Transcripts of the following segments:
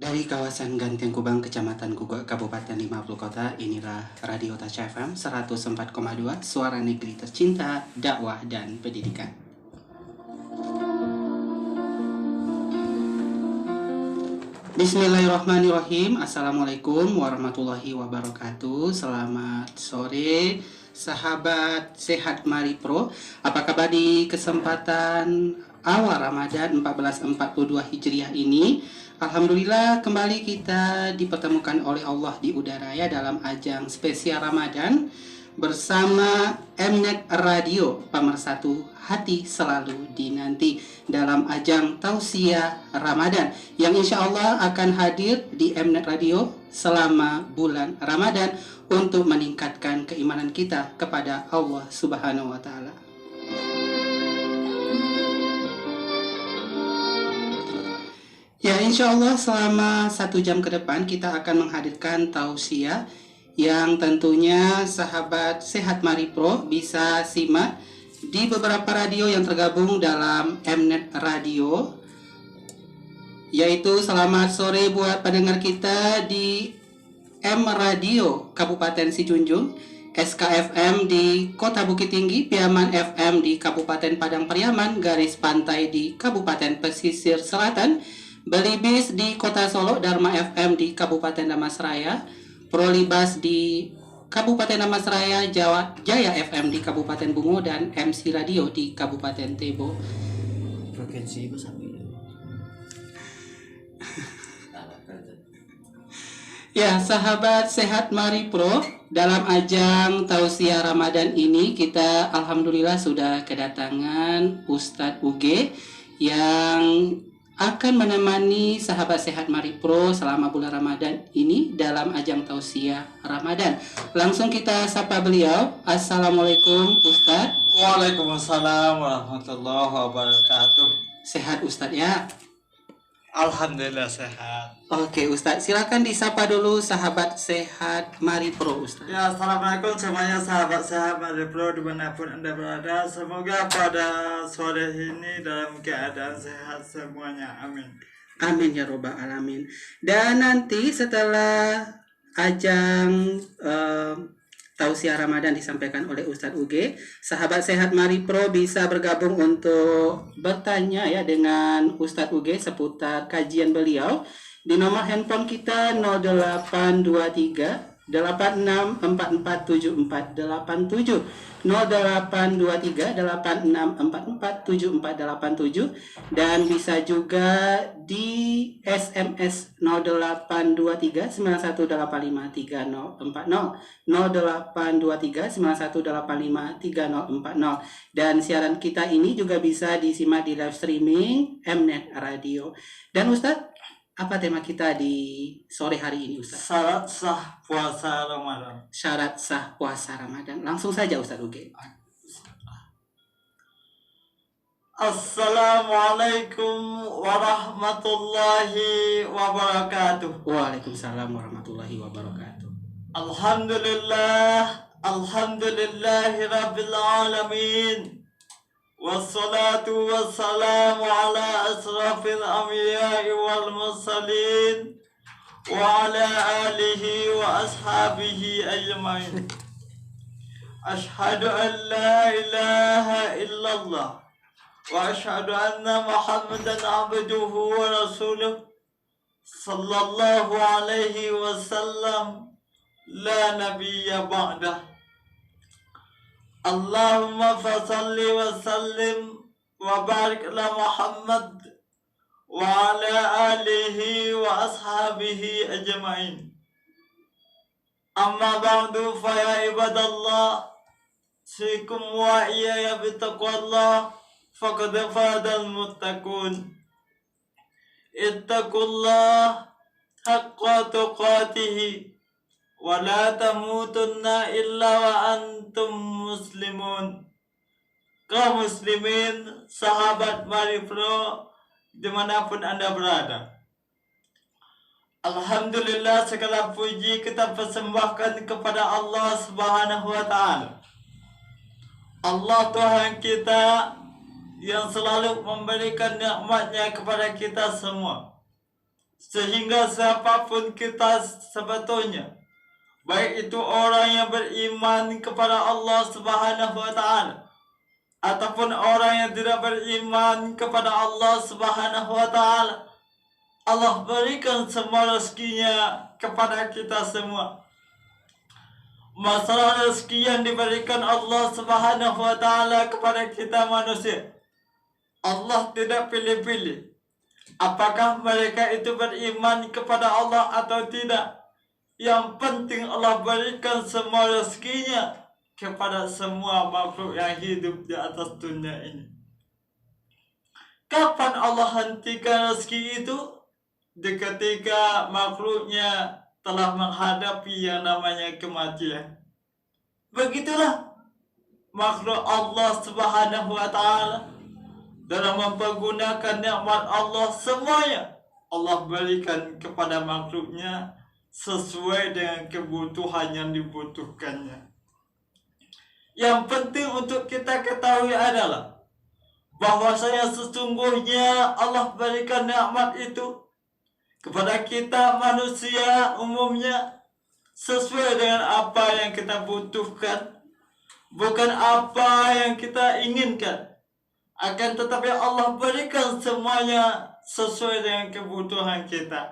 Dari kawasan Ganteng Kubang, Kecamatan Guguk, Kabupaten 50 Kota, inilah Radio Tasya FM 104,2, suara negeri tercinta, dakwah dan pendidikan. Bismillahirrahmanirrahim. Assalamualaikum warahmatullahi wabarakatuh. Selamat sore, sahabat Sehat Mari Pro. Apa kabar di kesempatan awal Ramadan 1442 Hijriah ini? Alhamdulillah kembali kita dipertemukan oleh Allah di udara ya dalam ajang spesial Ramadan bersama Mnet Radio, pemersatu hati selalu dinanti dalam ajang tausiah Ramadan yang insya Allah akan hadir di Mnet Radio selama bulan Ramadan untuk meningkatkan keimanan kita kepada Allah Subhanahu wa Ta'ala. Ya, insya Allah selama 1 jam ke depan kita akan menghadirkan tausiah yang tentunya sahabat Sehat Mari Pro bisa simak di beberapa radio yang tergabung dalam Mnet Radio, yaitu selamat sore buat pendengar kita di M Radio Kabupaten Sijunjung, SKFM di Kota Bukit Tinggi, Piaman FM di Kabupaten Padang Pariaman, garis pantai di Kabupaten Pesisir Selatan, Belibis di Kota Solo, Dharma FM di Kabupaten Damasraya, Prolibas di Kabupaten Damasraya, Jaya FM di Kabupaten Bungo, dan MC Radio di Kabupaten Tebo. Provinsi Ya, sahabat Sehat Mari Pro, dalam ajang tausiah Ramadan ini kita alhamdulillah sudah kedatangan Ustadz UG yang akan menemani sahabat Sehat Mari Pro selama bulan Ramadan ini dalam ajang tausiah Ramadan. Langsung kita sapa beliau. Assalamualaikum Ustadz. Waalaikumsalam warahmatullahi wabarakatuh. Sehat Ustadz ya? Alhamdulillah sehat. Oke Ustadz, silakan disapa dulu sahabat Sehat Mari Pro Ustadz. Ya, assalamualaikum semuanya sahabat sehat Mari Pro dimanapun anda berada. Semoga pada sore ini dalam keadaan sehat semuanya. Amin. Amin ya robbal alamin. Dan nanti setelah ajang tausiah Ramadan disampaikan oleh Ustadz UG, sahabat Sehat Mari Pro bisa bergabung untuk bertanya ya dengan Ustadz UG seputar kajian beliau di nomor handphone kita 0823 86447487 0823 86447487 dan bisa juga di SMS 0823 91853040 0823 91853040 dan siaran kita ini juga bisa disimak di live streaming Mnet Radio. Dan Ustadz, apa tema kita di sore hari ini Ustaz? Syarat sah puasa Ramadan. Syarat sah puasa Ramadan. Langsung saja Ustaz Uge. Assalamualaikum warahmatullahi wabarakatuh. Waalaikumsalam warahmatullahi wabarakatuh. Alhamdulillahi rabbil alamin. Wassalatu wassalamu ala asrafil anbiya'i wal mursalin wa ala alihi wa ashabihi ajmain. Ashhadu an la ilaha illallah wa ashhadu anna Muhammadan abduhu wa rasuluh sallallahu alaihi wasallam la nabiyya ba'dah. Allahumma fasalli wa sallim wa barik ala Muhammad wa ala alihi wa ashabihi ajma'in. Amma ba'du fa ya ibadallah, sikum wa iyaya bitaqwallah faqad fadal muttaqun. Ittaqullah haqqa tuqatihi wa la tamutunna illa wa antum muslimun. Kaum muslimin, sahabat Mari Pro dimanapun anda berada, alhamdulillah segala puji kita persembahkan kepada Allah Subhanahu wa Ta'ala, Allah Tuhan kita yang selalu memberikan nikmatnya kepada kita semua. Sehingga siapapun kita sebetulnya, baik itu orang yang beriman kepada Allah Subhanahu wa Ta'ala ataupun orang yang tidak beriman kepada Allah Subhanahu wa Ta'ala, Allah berikan semua rezekinya kepada kita semua. Masalah rezeki yang diberikan Allah Subhanahu wa Ta'ala kepada kita manusia, Allah tidak pilih-pilih apakah mereka itu beriman kepada Allah atau tidak. Yang penting Allah berikan semua rezekinya kepada semua makhluk yang hidup di atas dunia ini. Kapan Allah hentikan rezeki itu? Ketika makhluknya telah menghadapi yang namanya kematian. Begitulah makhluk Allah Subhanahu wa Ta'ala dalam mempergunakan nikmat Allah semuanya Allah berikan kepada makhluknya sesuai dengan kebutuhan yang dibutuhkannya. Yang penting untuk kita ketahui adalah bahwasanya sesungguhnya Allah berikan nikmat itu kepada kita manusia umumnya sesuai dengan apa yang kita butuhkan, bukan apa yang kita inginkan. Akan tetapi Allah berikan semuanya sesuai dengan kebutuhan kita.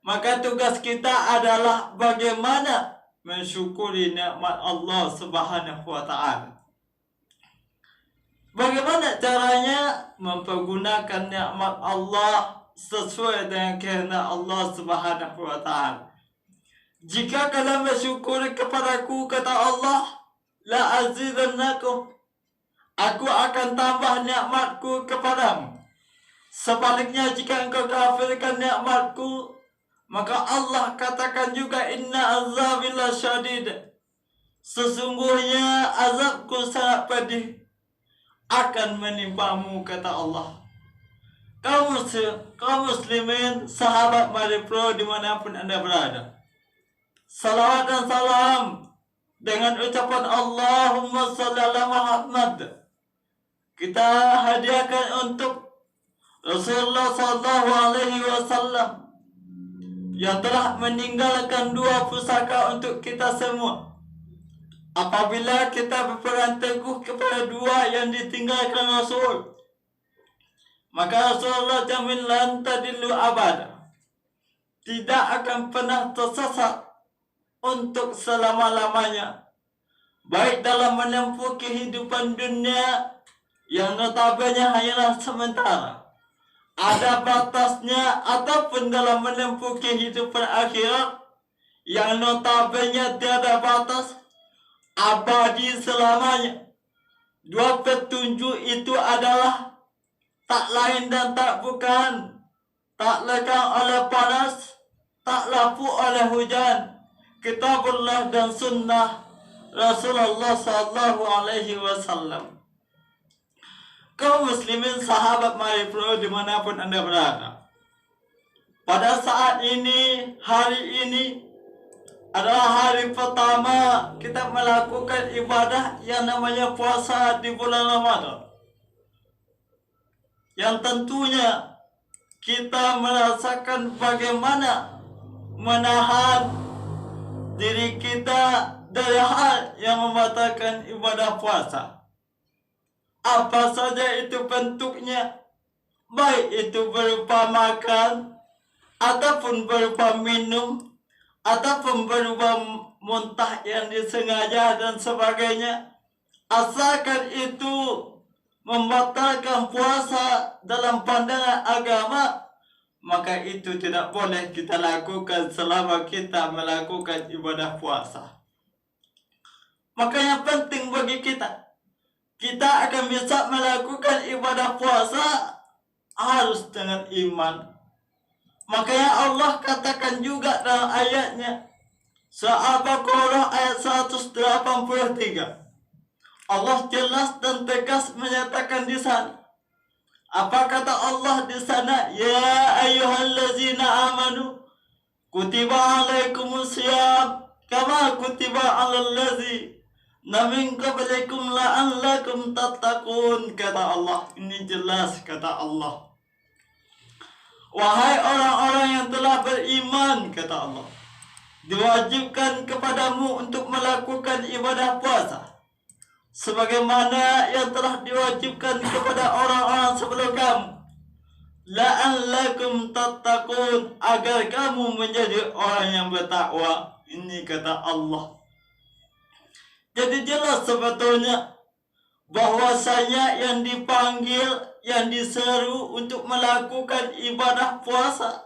Maka tugas kita adalah bagaimana mensyukuri nikmat Allah Subhanahu wa Ta'ala. Bagaimana caranya mempergunakan nikmat Allah sesuai dengan kehendak Allah Subhanahu wa Ta'ala. Jika kalian bersyukur kepadaku, kata Allah, la azidannakum, aku akan tambah nikmatku kepadamu. Sebaliknya jika engkau kafirkan nikmatku, maka Allah katakan juga inna azabi lasyadid, sesungguhnya azabku sangat pedih akan menimpamu, kata Allah. Kaum muslimin, sahabat Mari Pro dimanapun anda berada, salawat dan salam dengan ucapan Allahumma sholli ala Muhammad kita hadiahkan untuk Rasulullah Sallallahu Alaihi Wasallam yang telah meninggalkan dua pusaka untuk kita semua. Apabila kita berpegang teguh kepada dua yang ditinggalkan Rasul, maka Rasulullah jamin lan tadillu abada, tidak akan pernah tersesat untuk selama-lamanya, baik dalam menempuh kehidupan dunia yang notabene hanyalah sementara, ada batasnya, ataupun dalam menempuh kehidupan akhirat yang notabene tiada batas, abadi selamanya. Dua petunjuk itu adalah tak lain dan tak bukan, tak lekang oleh panas, tak lapuk oleh hujan, Kitabullah dan Sunnah Rasulullah Sallallahu Alaihi Wasallam. Kaum muslimin, sahabat Mari Pro dimanapun anda berada, pada saat ini, hari ini adalah hari pertama kita melakukan ibadah yang namanya puasa di bulan Ramadan, yang tentunya kita merasakan bagaimana menahan diri kita dari hal yang membatalkan ibadah puasa. Apa saja itu bentuknya, baik itu berupa makan, ataupun berupa minum, ataupun berupa muntah yang disengaja dan sebagainya, asalkan itu membatalkan puasa dalam pandangan agama, maka itu tidak boleh kita lakukan selama kita melakukan ibadah puasa. Makanya penting bagi kita akan bisa melakukan ibadah puasa harus dengan iman. Makanya Allah katakan juga dalam ayatnya, Surah Al-Baqarah ayat 183. Allah jelas dan tegas menyatakan di sana. Apa kata Allah di sana? Ya ayyuhallazina amanu kutiba alaikumusiyam kama kutiba alal ladzi min qablikum la'allakum tattaqun, kata Allah. Ini jelas kata Allah. Wahai orang-orang yang telah beriman, kata Allah, diwajibkan kepadamu untuk melakukan ibadah puasa sebagaimana yang telah diwajibkan kepada orang-orang sebelum kamu, la'allakum tattaqun, agar kamu menjadi orang yang bertakwa. Ini kata Allah. Jadi jelas sebetulnya bahwasanya yang dipanggil, yang diseru untuk melakukan ibadah puasa,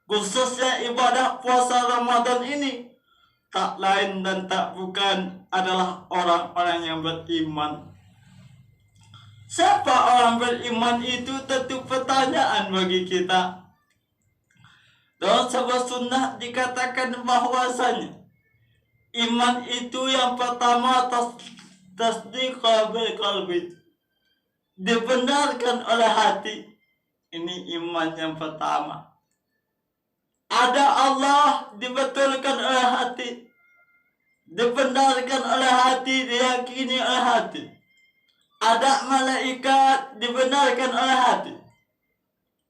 khususnya ibadah puasa Ramadan ini, tak lain dan tak bukan adalah orang-orang yang beriman. Siapa orang beriman itu tentu pertanyaan bagi kita. Dalam sebuah sunnah dikatakan bahwasanya iman itu yang pertama tasdiq bil qalbi, dibenarkan oleh hati. Ini iman yang pertama. Ada Allah, dibetulkan oleh hati, dibenarkan oleh hati, diyakini oleh hati. Ada malaikat, dibenarkan oleh hati.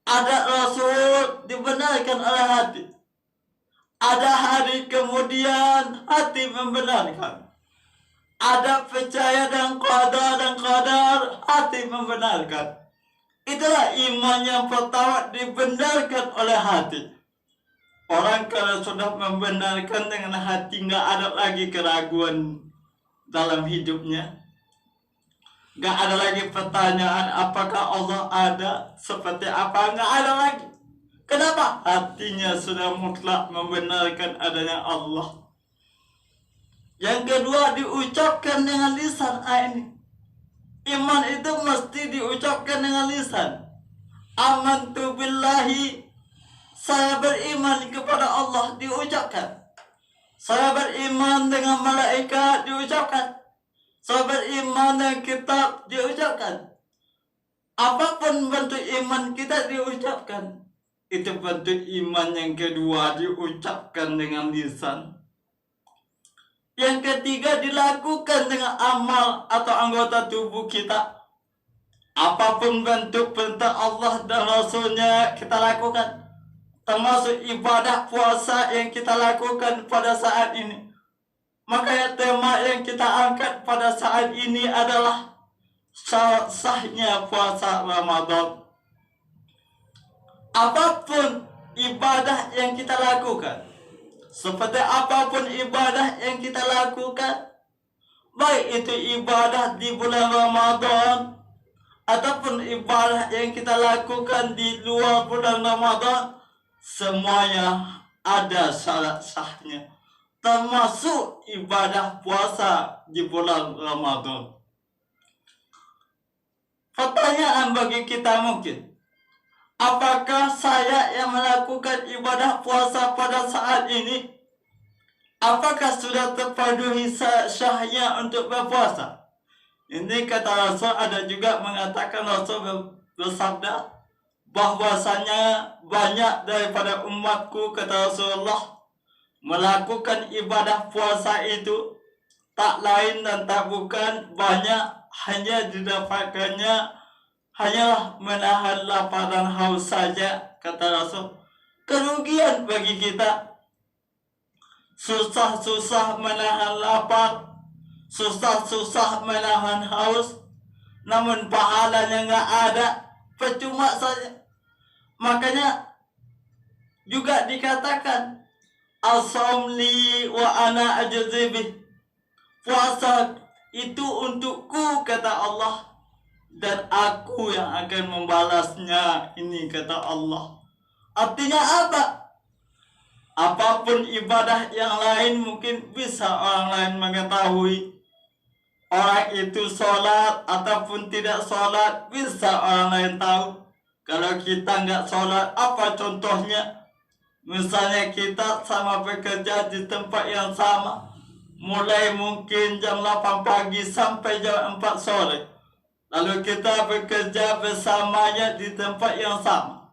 Ada Rasul, dibenarkan oleh hati. Ada hari kemudian, hati membenarkan. Ada percaya dan qadar, hati membenarkan. Itulah iman yang pertama, dibenarkan oleh hati. Orang kalau sudah membenarkan dengan hati, nggak ada lagi keraguan dalam hidupnya. Nggak ada lagi pertanyaan apakah Allah ada, seperti apa, nggak ada lagi. Kenapa? Hatinya sudah mutlak membenarkan adanya Allah. Yang kedua, diucapkan dengan lisan. Ini iman itu mesti diucapkan dengan lisan. Amantu billahi, saya beriman kepada Allah, diucapkan. Saya beriman dengan malaikat, diucapkan. Saya beriman dengan kitab, diucapkan. Apapun bentuk iman kita diucapkan. Itu bentuk iman yang kedua, diucapkan dengan lisan. Yang ketiga, dilakukan dengan amal atau anggota tubuh kita. Apapun bentuk perintah Allah dan Rasulnya kita lakukan, termasuk ibadah puasa yang kita lakukan pada saat ini. Makanya tema yang kita angkat pada saat ini adalah sahnya puasa Ramadan. Apapun ibadah yang kita lakukan, seperti apapun ibadah yang kita lakukan, baik itu ibadah di bulan Ramadan ataupun ibadah yang kita lakukan di luar bulan Ramadan, semuanya ada syarat sahnya, termasuk ibadah puasa di bulan Ramadan. Pertanyaan bagi kita mungkin, apakah saya yang melakukan ibadah puasa pada saat ini, apakah sudah terpenuhi syahnya untuk berpuasa? Ini kata Rasul, ada juga mengatakan Rasul bersabda bahwasanya banyak daripada umatku, kata Rasulullah, melakukan ibadah puasa itu tak lain dan tak bukan banyak hanya didapatkannya hanyalah menahan lapar dan haus saja, kata Rasul. Kerugian bagi kita, susah-susah menahan lapar, susah-susah menahan haus, namun pahalanya nggak ada, percuma saja. Makanya juga dikatakan as-shaum li wa ana ajzi bih, puasa itu untukku, kata Allah, dan aku yang akan membalasnya. Ini kata Allah. Artinya apa? Apapun ibadah yang lain mungkin bisa orang lain mengetahui. Orang itu sholat ataupun tidak sholat, bisa orang lain tahu. Kalau kita nggak sholat, apa contohnya? Misalnya kita sama bekerja di tempat yang sama, mulai mungkin jam 8 pagi sampai jam 4 sore. Lalu kita bekerja bersamanya di tempat yang sama.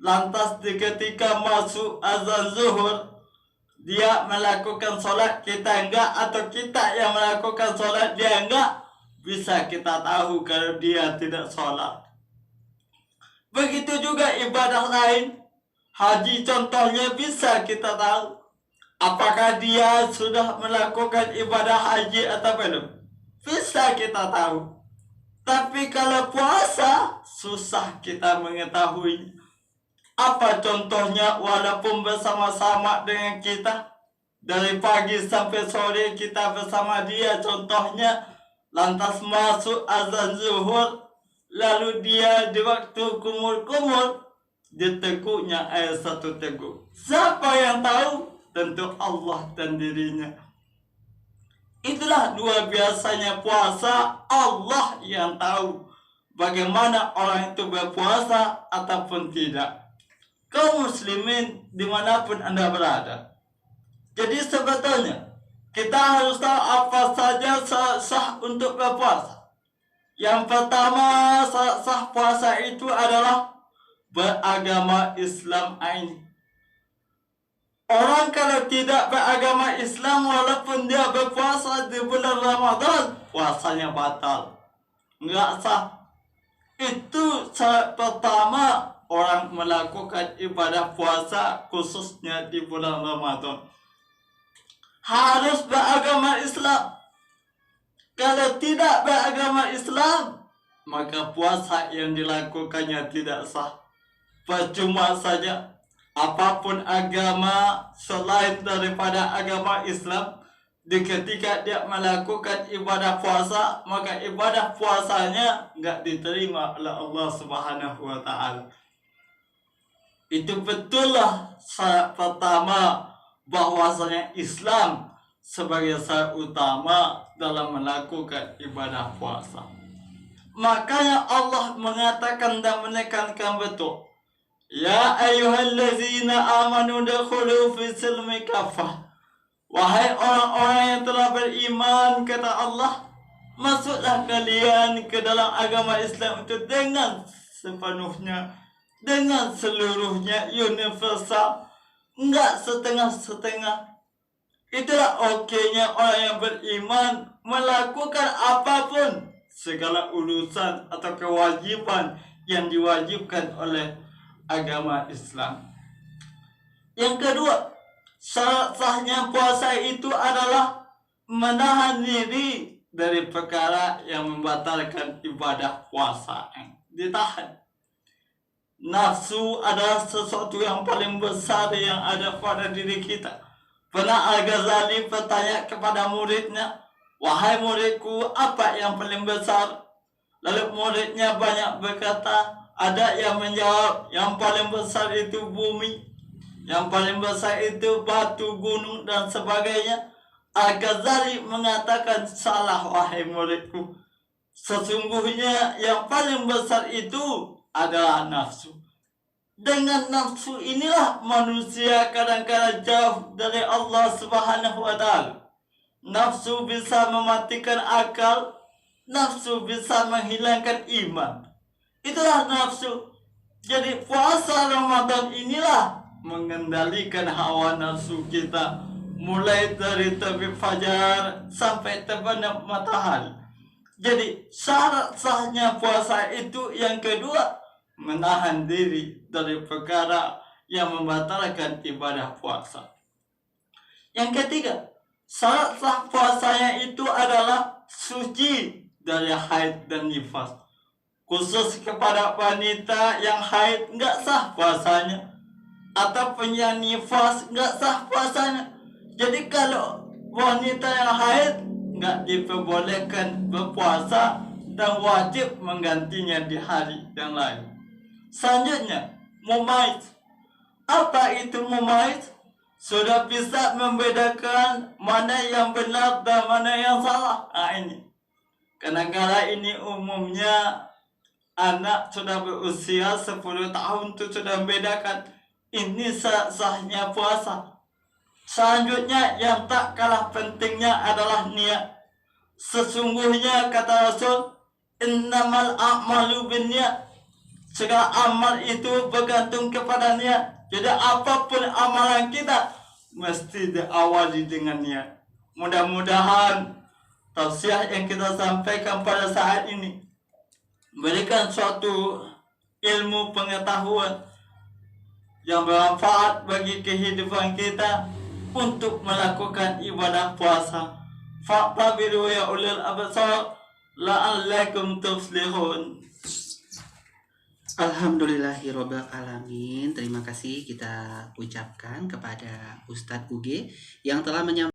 Lantas ketika masuk azan zuhur, dia melakukan sholat, kita enggak, atau kita yang melakukan sholat, dia enggak. Bisa kita tahu kalau dia tidak sholat. Begitu juga ibadah lain. Haji contohnya bisa kita tahu. Apakah dia sudah melakukan ibadah haji atau belum? Bisa kita tahu. Tapi kalau puasa, susah kita mengetahui. Apa contohnya walaupun bersama-sama dengan kita? Dari pagi sampai sore kita bersama dia contohnya. Lantas masuk azan zuhur. Lalu dia di waktu kumur-kumur. Diteguknya air satu teguk. Siapa yang tahu? Tentu Allah dan dirinya. Itulah luar biasanya puasa. Allah yang tahu bagaimana orang itu berpuasa ataupun tidak. Kaum muslimin dimanapun Anda berada. Jadi sebetulnya kita harus tahu apa saja sah untuk berpuasa. Yang pertama sah puasa itu adalah beragama Islam ini. Orang kalau tidak beragama Islam walaupun dia berpuasa di bulan Ramadan, puasanya batal. Enggak sah. Itu syarat pertama orang melakukan ibadah puasa khususnya di bulan Ramadan. Harus beragama Islam. Kalau tidak beragama Islam, maka puasa yang dilakukannya tidak sah. Percuma saja. Apapun agama selain daripada agama Islam, ketika dia melakukan ibadah puasa, maka ibadah puasanya enggak diterima oleh Allah Subhanahu wa taala. Itu betullah syarat pertama bahwasanya Islam sebagai syarat utama dalam melakukan ibadah puasa. Makanya Allah mengatakan dan menekankan betul. Ya ayyuhallazina amanu dakhulu fi silmi kafah. Wahai orang-orang yang telah beriman, kata Allah, masuklah kalian ke dalam agama Islam itu dengan sepenuhnya, dengan seluruhnya, universal, enggak setengah-setengah. Itulah okeynya orang yang beriman melakukan apapun, segala urusan atau kewajiban yang diwajibkan oleh agama Islam. Yang kedua, syarat sahnya puasa itu adalah menahan diri dari perkara yang membatalkan ibadah puasa. Ditahan. Nafsu adalah sesuatu yang paling besar yang ada pada diri kita. Pernah Al-Ghazali bertanya kepada muridnya, wahai muridku, apa yang paling besar? Lalu muridnya banyak berkata, ada yang menjawab, yang paling besar itu bumi, yang paling besar itu batu, gunung, dan sebagainya. Al-Ghazali mengatakan, salah wahai muridku. Sesungguhnya yang paling besar itu adalah nafsu. Dengan nafsu inilah manusia kadang-kadang jauh dari Allah Subhanahu wa taala. Nafsu bisa mematikan akal, nafsu bisa menghilangkan iman. Itulah nafsu. Jadi puasa Ramadan inilah mengendalikan hawa nafsu kita, mulai dari terbit fajar sampai terbenam matahari. Jadi syarat sahnya puasa itu yang kedua, menahan diri dari perkara yang membatalkan ibadah puasa. Yang ketiga, syarat sah puasanya itu adalah suci dari haid dan nifas. Khusus kepada wanita yang haid enggak sah puasanya, atau yang nifas enggak sah puasanya. Jadi kalau wanita yang haid enggak diperbolehkan berpuasa dan wajib menggantinya di hari yang lain. Selanjutnya, mumaiz. Apa itu mumaiz? Sudah bisa membedakan mana yang benar dan mana yang salah. Ini. Kadang-kadang ini umumnya anak sudah berusia 10 tahun itu sudah membedakan ini sahnya puasa. Selanjutnya yang tak kalah pentingnya adalah niat. Sesungguhnya kata Rasul, innamal a'malu binniyat. Segala amal itu bergantung kepada niat. Jadi apapun amalan kita mesti diawali dengan niat. Mudah-mudahan tausiah yang kita sampaikan pada saat ini berikan suatu ilmu pengetahuan yang bermanfaat bagi kehidupan kita untuk melakukan ibadah puasa. Fa'tabiru ya ulil absar la'allakum tuflihun. Alhamdulillahirabbil alamin. Terima kasih kita ucapkan kepada Ustadz Uge yang telah menyampaikan